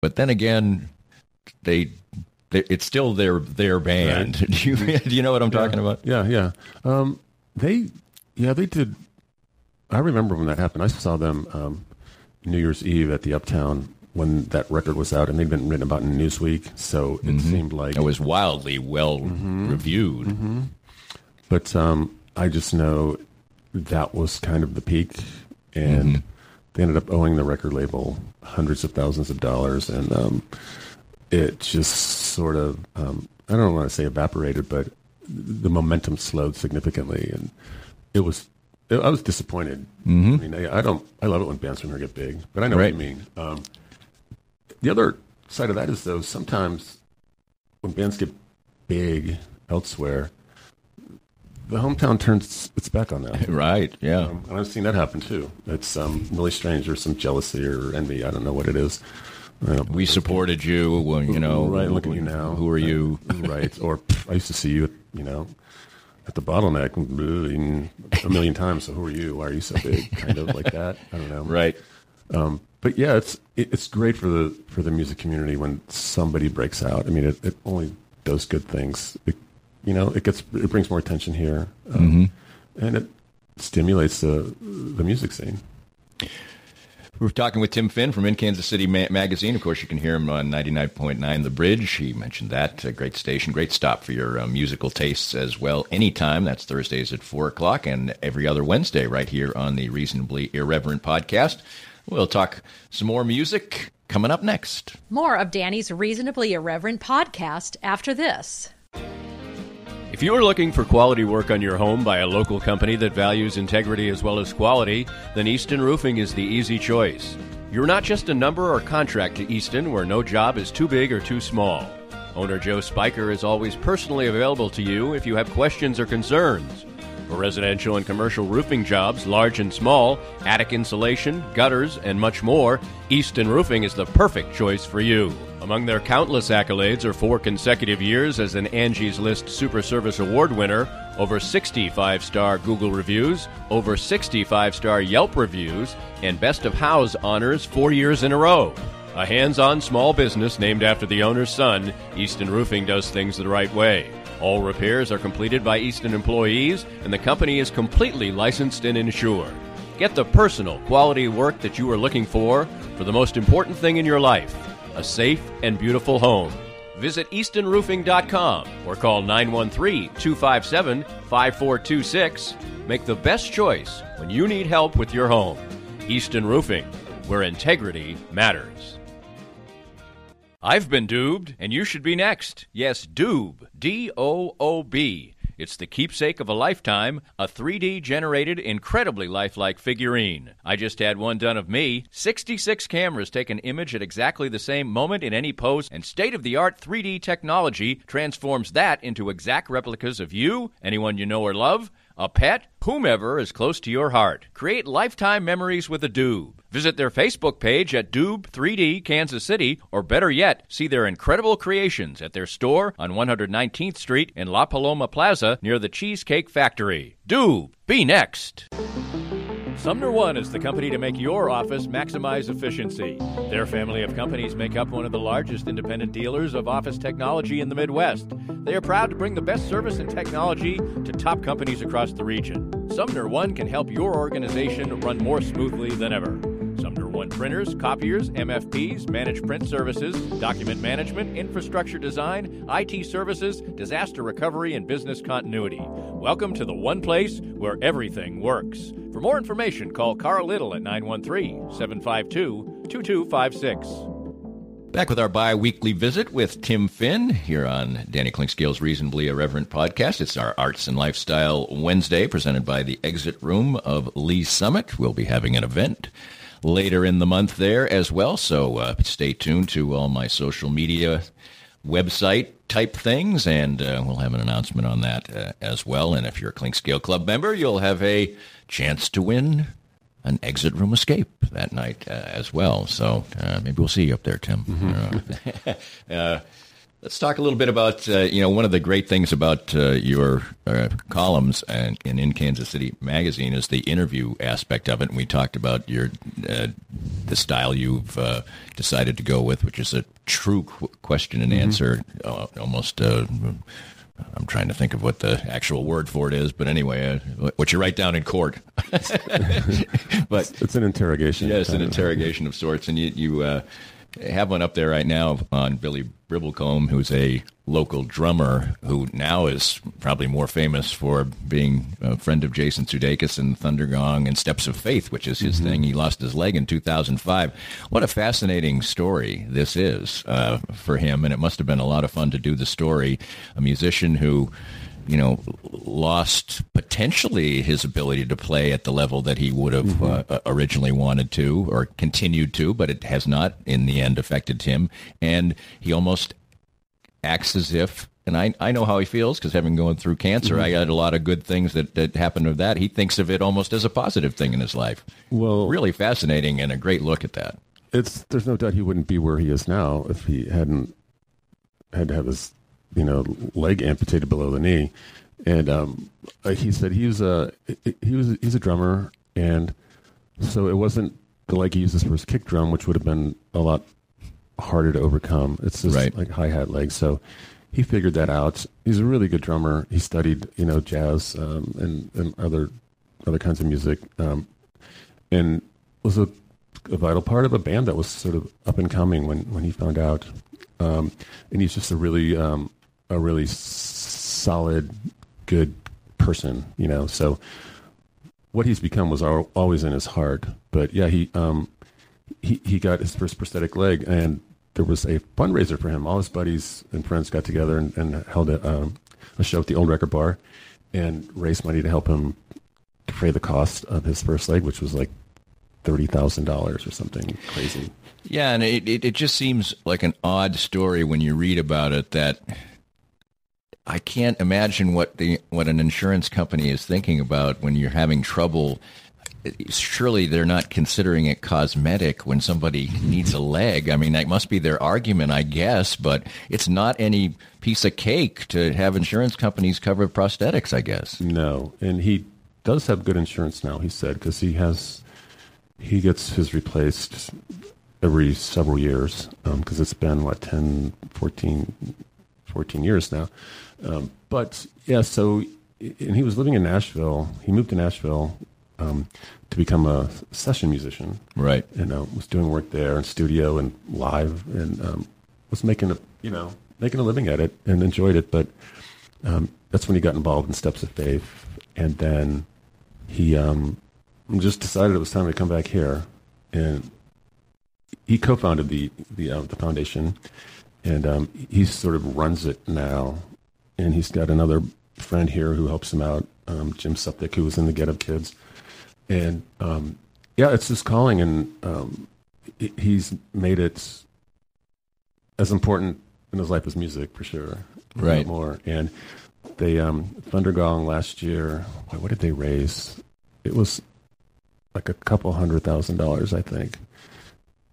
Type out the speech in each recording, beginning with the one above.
but then again, it's still their band. Right. Do you know what I'm talking about? Yeah. They did. I remember when that happened. I saw them New Year's Eve at the Uptown when that record was out, and they'd been written about in Newsweek, so it seemed like it was wildly well reviewed. Mm-hmm. But I just know that was kind of the peak, and they ended up owing the record label hundreds of thousands of dollars, and it just sort of, I don't want to say evaporated, but the momentum slowed significantly, and I was disappointed. Mm-hmm. I mean, I love it when bands from here get big, but I know what you mean. The other side of that is, though, sometimes when bands get big elsewhere, the hometown turns its back on that. Right, yeah. And I've seen that happen, too. It's really strange. There's some jealousy or envy. I don't know what it is. We supported you, well, Right, look at you now. Who are you? Right. Or I used to see you, at the Bottleneck a million times. So who are you? Why are you so big? Kind of like that. I don't know. Right. But yeah, it's great for the music community when somebody breaks out. I mean, it only does good things. It brings more attention here, and it stimulates the music scene. We're talking with Tim Finn from In Kansas City Magazine. Of course, you can hear him on 99.9 The Bridge. He mentioned that. A great station, great stop for your musical tastes as well. Anytime. That's Thursdays at 4 o'clock and every other Wednesday right here on the Reasonably Irreverent podcast. We'll talk some more music coming up next. More of Danny's Reasonably Irreverent podcast after this. If you are looking for quality work on your home by a local company that values integrity as well as quality, then Easton Roofing is the easy choice. You're not just a number or contract to Easton, where no job is too big or too small. Owner Joe Spiker is always personally available to you if you have questions or concerns. For residential and commercial roofing jobs, large and small, attic insulation, gutters, and much more, Easton Roofing is the perfect choice for you. Among their countless accolades are 4 consecutive years as an Angie's List Super Service Award winner, over 60 5-star Google reviews, over 60 5-star Yelp reviews, and Best of House honors 4 years in a row. A hands-on small business named after the owner's son, Easton Roofing does things the right way. All repairs are completed by Easton employees, and the company is completely licensed and insured. Get the personal, quality work that you are looking for the most important thing in your life, a safe and beautiful home. Visit EastonRoofing.com or call 913-257-5426. Make the best choice when you need help with your home. Easton Roofing, where integrity matters. I've been Doobed, and you should be next. Yes, Doob, D-O-O-B. It's the keepsake of a lifetime, a 3D-generated, incredibly lifelike figurine. I just had one done of me. 66 cameras take an image at exactly the same moment in any pose, and state-of-the-art 3D technology transforms that into exact replicas of you, anyone you know or love, a pet, whomever is close to your heart. Create lifetime memories with a Doob. Visit their Facebook page at Doob 3D Kansas City, or better yet, see their incredible creations at their store on 119th Street in La Paloma Plaza near the Cheesecake Factory. Doob, be next. Sumner One is the company to make your office maximize efficiency. Their family of companies make up one of the largest independent dealers of office technology in the Midwest. They are proud to bring the best service and technology to top companies across the region. Sumner One can help your organization run more smoothly than ever. Sumner One printers, copiers, MFPs, managed print services, document management, infrastructure design, IT services, disaster recovery, and business continuity. Welcome to the one place where everything works. For more information, call Carl Little at 913-752-2256. Back with our bi-weekly visit with Tim Finn here on Danny Clinkscale's Reasonably Irreverent podcast. It's our Arts and Lifestyle Wednesday presented by the Exit Room of Lee Summit. We'll be having an event later in the month there as well, so stay tuned to all my social media website type things, and we'll have an announcement on that as well. And if you're a Clinkscale Club member, you'll have a chance to win an Exit Room escape that night as well. So maybe we'll see you up there, Tim. Mm-hmm. Let's talk a little bit about, one of the great things about your columns and in Kansas City Magazine is the interview aspect of it. And we talked about the style you've decided to go with, which is a true question and answer, almost. I'm trying to think of what the actual word for it is, but anyway, what you write down in court. But it's an interrogation. Yes, an interrogation of sorts, and you have one up there right now on Billy Bribblecombe, who's a local drummer who now is probably more famous for being a friend of Jason Sudeikis and Thundergong and Steps of Faith, which is his thing. He lost his leg in 2005. What a fascinating story this is for him, and it must have been a lot of fun to do the story. A musician who lost potentially his ability to play at the level that he would have originally wanted to or continued to, but it has not in the end affected him. And he almost acts as if, and I know how he feels because having gone through cancer, I got a lot of good things that happened with that. He thinks of it almost as a positive thing in his life. Well, really fascinating and a great look at that. There's no doubt he wouldn't be where he is now if he hadn't had to have his leg amputated below the knee. And he said he's a drummer, and so it wasn't the leg he uses for his kick drum, which would have been a lot harder to overcome. It's just like hi-hat leg. So he figured that out. He's a really good drummer. He studied, jazz and other kinds of music, and was a vital part of a band that was sort of up and coming when he found out. And he's just a really solid, good person, So what he's become was always in his heart. But yeah, he got his first prosthetic leg, and there was a fundraiser for him. All his buddies and friends got together and held a show at the Old Record Bar and raised money to help him defray the cost of his first leg, which was like $30,000 or something crazy. Yeah, and it just seems like an odd story when you read about it that I can't imagine what an insurance company is thinking about when you're having trouble. Surely they're not considering it cosmetic when somebody needs a leg. I mean, that must be their argument, I guess, but it's not any piece of cake to have insurance companies cover prosthetics, I guess. No, and he does have good insurance now, he said, because he gets his replaced every several years, because it's been, 14 years now. But, yeah, so, and he was living in Nashville. He moved to Nashville to become a session musician. Right. And was doing work there in studio and live, and was making a living at it and enjoyed it. But that's when he got involved in Steps of Faith. And then he just decided it was time to come back here. And he co-founded the foundation, and he sort of runs it now. And he's got another friend here who helps him out, Jim Suptic, who was in the Get Up Kids. And it's his calling, and he's made it as important in his life as music, for sure. Right. More. And they Thundergong last year, what did they raise? It was like a couple $100,000, I think.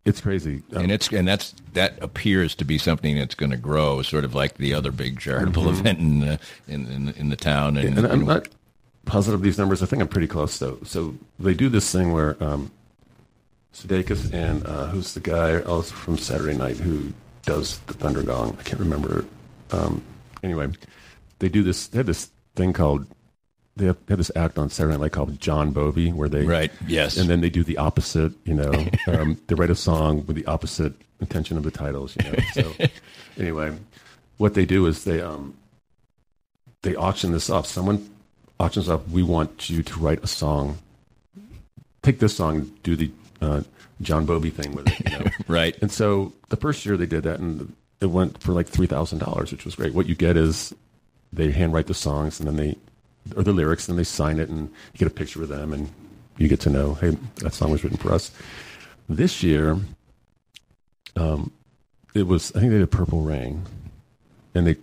It's crazy, and that appears to be something that's going to grow, sort of like the other big charitable event in the town. And I'm not positive of these numbers. I think I'm pretty close though. So they do this thing where Sudeikis and who's the guy from Saturday Night who does the Thundergong? I can't remember. Anyway, they do this. They have this thing called. They have this act on Saturday Night Live called John Bovey, where they yes, and then they do the opposite. They write a song with the opposite intention of the titles. So anyway, what they do is they auction this off. Someone auctions off. We want you to write a song. Take this song, do the John Bovey thing with it. Right. And so the first year they did that, and it went for like $3,000, which was great. What you get is they handwrite the songs, and then or the lyrics, and they sign it, and you get a picture of them, and you get to know, hey, that song was written for us. This year, it was, I think they did Purple Rain, and they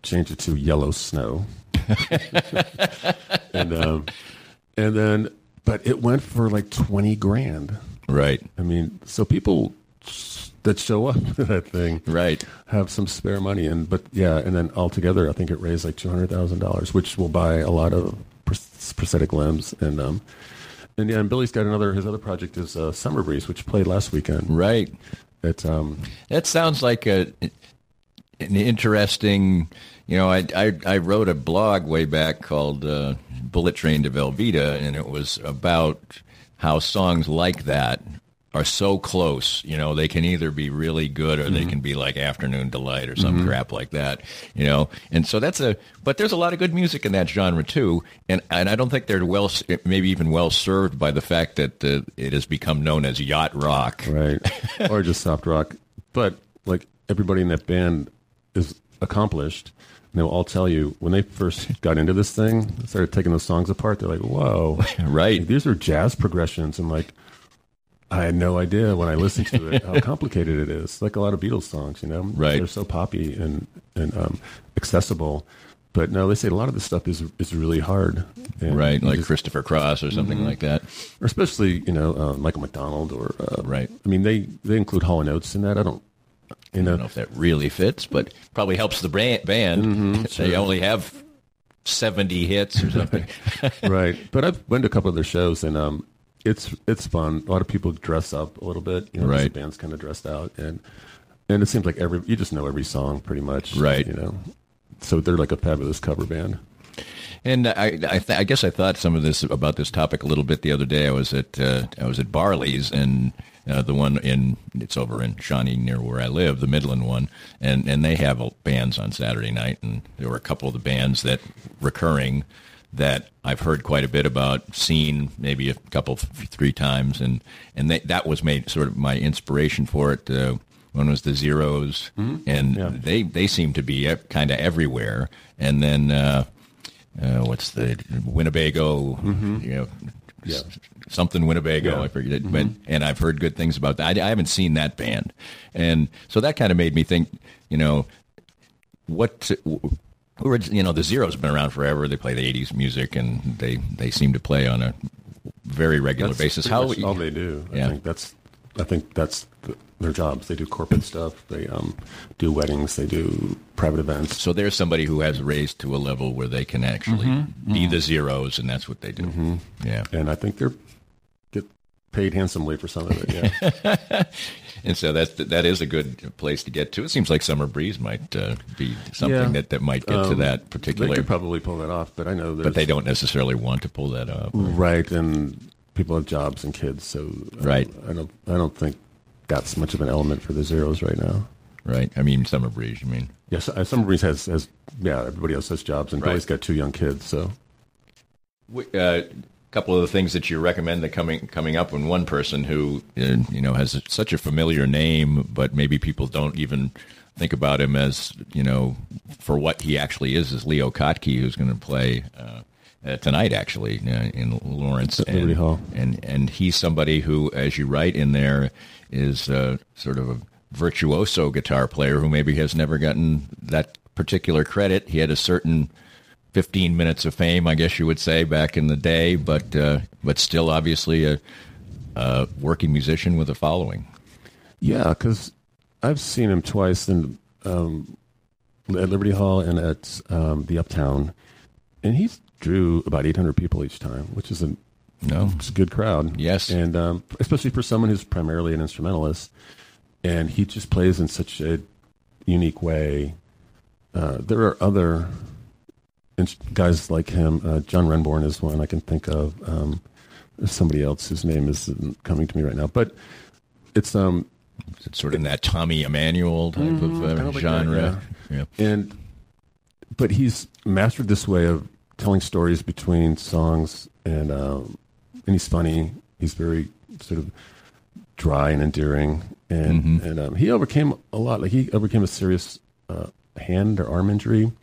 changed it to Yellow Snow. and then, but it went for like $20,000. Right. I mean, so people that show up to that thing, Right. have some spare money, and then altogether, I think it raised like $200,000, which will buy a lot of prosthetic limbs, and Billy's got his other project is Summer Breeze, which played last weekend. Right. That sounds like an interesting. I wrote a blog way back called Bullet Train to Velveeta, and it was about how songs like that are so close. They can either be really good or they can be like Afternoon Delight or some crap like that. And so but there's a lot of good music in that genre too. And I don't think they're maybe even well served by the fact that it has become known as yacht rock. Right. Or just soft rock. But like everybody in that band is accomplished. And they'll all tell you when they first got into this thing, started taking the songs apart, they're like, whoa. Right. These are jazz progressions. And like, I had no idea when I listened to it how complicated it is. Like a lot of Beatles songs, Right. They're so poppy and accessible. But no, they say a lot of this stuff is really hard. And right, like Christopher Cross or something like that. Or especially, Michael McDonald or... right. I mean, they include Hall & Oates in that. I don't know if that really fits, but probably helps the band. Sure. They only have 70 hits or something. Right. But I've been to a couple of their shows, and it's fun. A lot of people dress up a little bit. Right. The band's kind of dressed out, and it seems like you just know every song pretty much. Right. So they're like a fabulous cover band. And I guess I thought about this topic a little bit the other day. I was at Barley's, and the one it's over in Shawnee near where I live, the Midland one, and they have bands on Saturday night, and there were a couple of the bands that recurring that I've heard quite a bit about, seen maybe a couple, 3 times, and that was made sort of my inspiration for it. One was the Zeros, and they seem to be kind of everywhere. And then what's the Winnebago? Something Winnebago. I forget it, but I've heard good things about that. I haven't seen that band, and so that kind of made me think. The Zeros have been around forever. They play the 80s music, and they seem to play on a very regular basis. How all they do. I think that's their jobs. They do corporate stuff. They do weddings. They do private events. So there's somebody who has raised to a level where they can actually be the Zeros, and that's what they do. Yeah, and I think they get paid handsomely for some of it. Yeah. And so that is a good place to get to. It seems like Summer Breeze might be something that might get to that particular. They could probably pull that off, but I know but they don't necessarily want to pull that off. Right, and people have jobs and kids, so right. I don't think that's much of an element for the Zeros right now. Right. I mean, Summer Breeze. You mean? Yes, Summer Breeze has everybody else has jobs, and Billy's got 2 young kids, so. Couple of the things that you recommend that coming up when one person who has such a familiar name, but maybe people don't even think about him as for what he actually is Leo Kottke, who's going to play tonight actually in Lawrence at Liberty Hall, and he's somebody who, as you write in there, is sort of a virtuoso guitar player who maybe has never gotten that particular credit. He had a certain 15 minutes of fame, I guess you would say, back in the day, but still obviously a working musician with a following. Yeah, because I've seen him twice at Liberty Hall and at the Uptown, and he drew about 800 people each time, which is it's a good crowd. Yes. And especially for someone who's primarily an instrumentalist, and he just plays in such a unique way. There are other guys like him. John Renborn is one I can think of. There's somebody else whose name isn't coming to me right now, but it's sort of in that Tommy Emmanuel type of genre. Like that, yeah. But he's mastered this way of telling stories between songs, and he's funny. He's very sort of dry and endearing, and he overcame a lot. Like he overcame a serious hand or arm injury.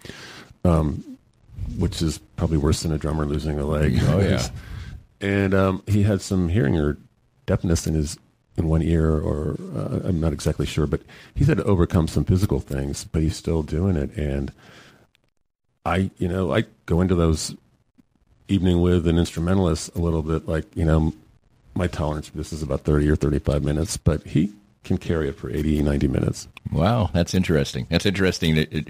Which is probably worse than a drummer losing a leg. Oh yeah, and he had some hearing or deafness in one ear, or I'm not exactly sure, but he's had to overcome some physical things, but he's still doing it. And I go into those evening with an instrumentalist a little bit like, my tolerance for this is about 30 or 35 minutes, but he can carry it for 80, 90 minutes. Wow, that's interesting. That's interesting.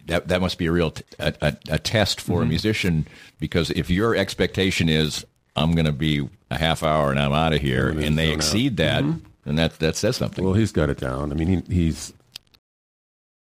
That must be a real a test for a musician, because if your expectation is I'm going to be a half hour and I'm out of here, and they exceed that, and that says something. Well, he's got it down. I mean, he's